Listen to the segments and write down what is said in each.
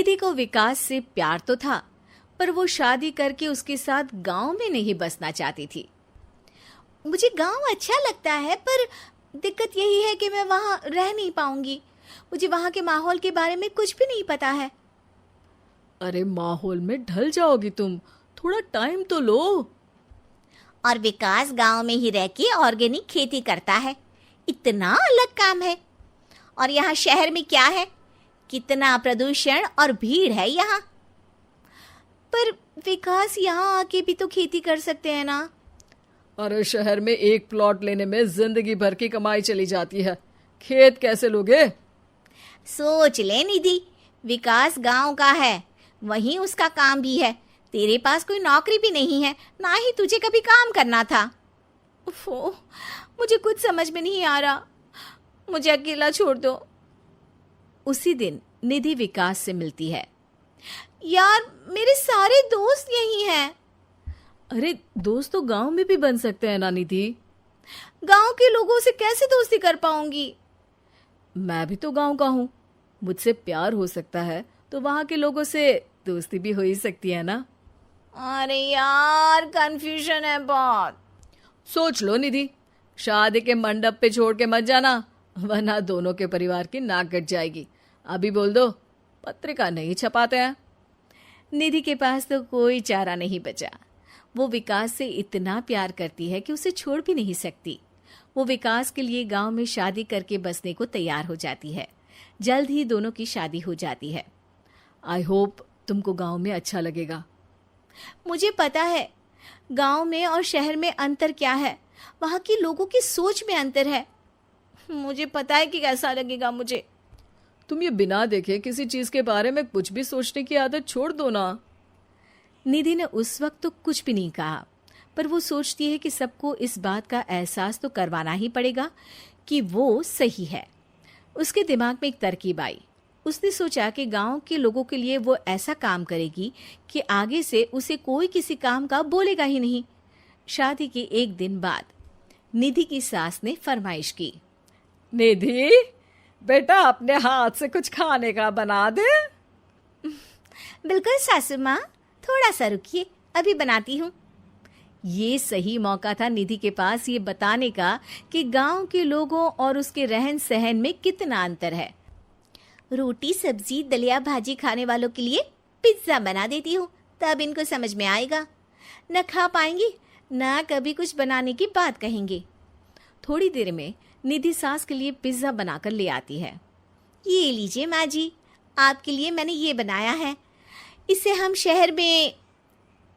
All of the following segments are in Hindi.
निधि को विकास से प्यार तो था, पर वो शादी करके उसके साथ गांव में नहीं बसना चाहती थी। मुझे गांव अच्छा लगता है, पर दिक्कत यही है कि मैं वहां रह नहीं पाऊंगी। मुझे वहां के माहौल के बारे में कुछ भी नहीं पता है। अरे माहौल में ढल जाओगी तुम, थोड़ा टाइम तो लो। और विकास गांव में ही रह के ऑर्गेनिक खेती करता है, इतना अलग काम है। और यहाँ शहर में क्या है, कितना प्रदूषण और भीड़ है यहाँ। पर विकास यहाँ आके भी तो खेती कर सकते हैं ना। अरे शहर में एक प्लॉट लेने में जिंदगी भर की कमाई चली जाती है, खेत कैसे लोगे? सोच ले निधि, विकास गांव का है, वहीं उसका काम भी है। तेरे पास कोई नौकरी भी नहीं है, ना ही तुझे कभी काम करना था। ओफो, मुझे कुछ समझ में नहीं आ रहा, मुझे अकेला छोड़ दो। उसी दिन निधि विकास से मिलती है। यार, मेरे सारे दोस्त यही हैं। अरे दोस्त तो गांव में भी बन सकते हैं ना निधि। गांव के लोगों से कैसे दोस्ती कर पाऊंगी? मैं भी तो गांव का हूँ, मुझसे प्यार हो सकता है तो वहां के लोगों से दोस्ती भी हो ही सकती है ना। अरे यार, कंफ्यूजन है बहुत। सोच लो निधि, शादी के मंडप पे छोड़ के मत जाना, वरना दोनों के परिवार की नाक कट जाएगी। अभी बोल दो, पत्रिका नहीं छपाते हैं। निधि के पास तो कोई चारा नहीं बचा। वो विकास से इतना प्यार करती है कि उसे छोड़ भी नहीं सकती। वो विकास के लिए गांव में शादी करके बसने को तैयार हो जाती है। जल्द ही दोनों की शादी हो जाती है। आई होप तुमको गांव में अच्छा लगेगा। मुझे पता है गांव में और शहर में अंतर क्या है, वहां के लोगों की सोच में अंतर है। मुझे पता है कि कैसा लगेगा मुझे। तुम ये बिना देखे किसी चीज के बारे में कुछ भी सोचने की आदत छोड़ दो ना। निधि ने उस वक्त तो कुछ भी नहीं कहा, पर वो सोचती है कि सबको इस बात का एहसास तो करवाना ही पड़ेगा कि वो सही है। उसके दिमाग में एक तरकीब आई। उसने सोचा कि गांव के लोगों के लिए वो ऐसा काम करेगी कि आगे से उसे कोई किसी काम का बोलेगा ही नहीं। शादी के एक दिन बाद निधि की सास ने फरमाइश की। निधि बेटा, अपने हाथ से कुछ खाने का बना दे। बिल्कुल सासू माँ, थोड़ा सा रुकिए, अभी बनाती हूँ। ये सही मौका था निधि के पास ये बताने का कि गांव के लोगों और उसके रहन सहन में कितना अंतर है। रोटी सब्जी दलिया भाजी खाने वालों के लिए पिज्जा बना देती हूँ, तब इनको समझ में आएगा। न खा पाएंगी, न कभी कुछ बनाने की बात कहेंगे। थोड़ी देर में निधि सास के लिए पिज्जा बनाकर ले आती है। ये लीजिए माँ जी, आपके लिए मैंने ये बनाया है। इसे हम शहर में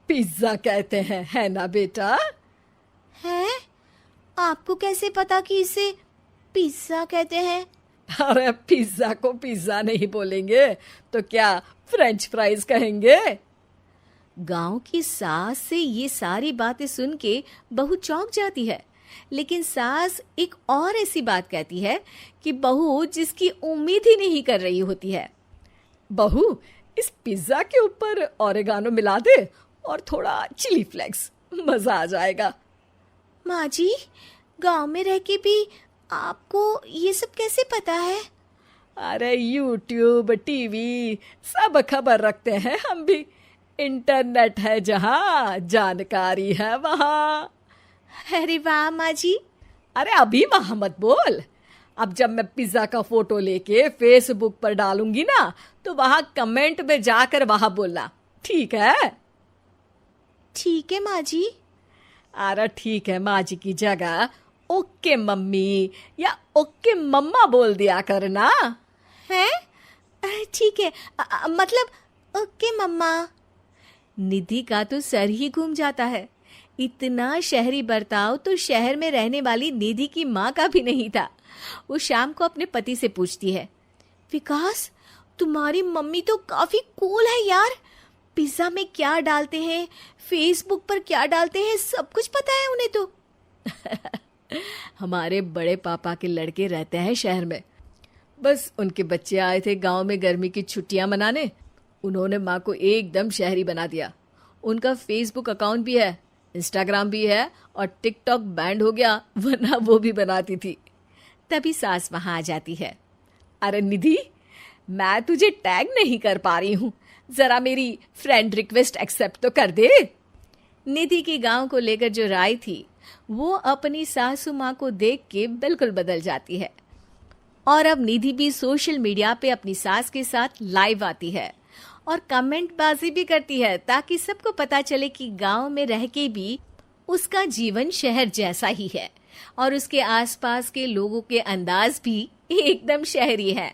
पिज्जा कहते हैं, है ना बेटा? है? आपको कैसे पता कि इसे पिज्जा कहते हैं? अरे पिज्जा को पिज्जा नहीं बोलेंगे तो क्या फ्रेंच फ्राइज कहेंगे? गांव की सास से ये सारी बातें सुन के बहू चौंक जाती है, लेकिन सास एक और ऐसी बात कहती है कि बहू जिसकी उम्मीद ही नहीं कर रही होती है। बहू, इस पिज्जा के ऊपर ओरेगानो मिला दे और थोड़ा चिली फ्लेक्स, मजा आ जाएगा। माँ जी, गांव में रह के भी आपको ये सब कैसे पता है? अरे यूट्यूब, टीवी सब खबर रखते हैं हम भी। इंटरनेट है जहाँ, जानकारी है वहाँ। अरे वाह माँ जी। अरे अभी वहाँ मत बोल, अब जब मैं पिज्जा का फोटो लेके फेसबुक पर डालूंगी ना, तो वहाँ कमेंट में जाकर वहाँ बोलना, ठीक है? ठीक है माँ जी। अरे ठीक है माँ जी की जगह ओके मम्मी या ओके मम्मा बोल दिया करना। है? ठीक है, मतलब ओके मम्मा। निधि का तो सर ही घूम जाता है। इतना शहरी बर्ताव तो शहर में रहने वाली निधि की माँ का भी नहीं था। वो शाम को अपने पति से पूछती है, विकास, तुम्हारी मम्मी तो काफी कूल है यार। पिज्जा में क्या डालते हैं, फेसबुक पर क्या डालते हैं, सब कुछ पता है उन्हें तो। हमारे बड़े पापा के लड़के रहते हैं शहर में, बस उनके बच्चे आए थे गांव में गर्मी की छुट्टियां मनाने। उन्होंने माँ को एकदम शहरी बना दिया। उनका फेसबुक अकाउंट भी है, इंस्टाग्राम भी है और टिकटॉक बैंड हो गया, वरना वो भी बनाती थी। तभी सास वहां आ जाती है। अरे निधि, मैं तुझे टैग नहीं कर पा रही हूँ, जरा मेरी फ्रेंड रिक्वेस्ट एक्सेप्ट तो कर दे। निधि की गांव को लेकर जो राय थी वो अपनी सासू माँ को देख के बिल्कुल बदल जाती है। और अब निधि भी सोशल मीडिया पे अपनी सास के साथ लाइव आती है और कमेंट बाजी भी करती है, ताकि सबको पता चले कि गांव में रह के भी उसका जीवन शहर जैसा ही है और उसके आसपास के लोगों के अंदाज भी एकदम शहरी है।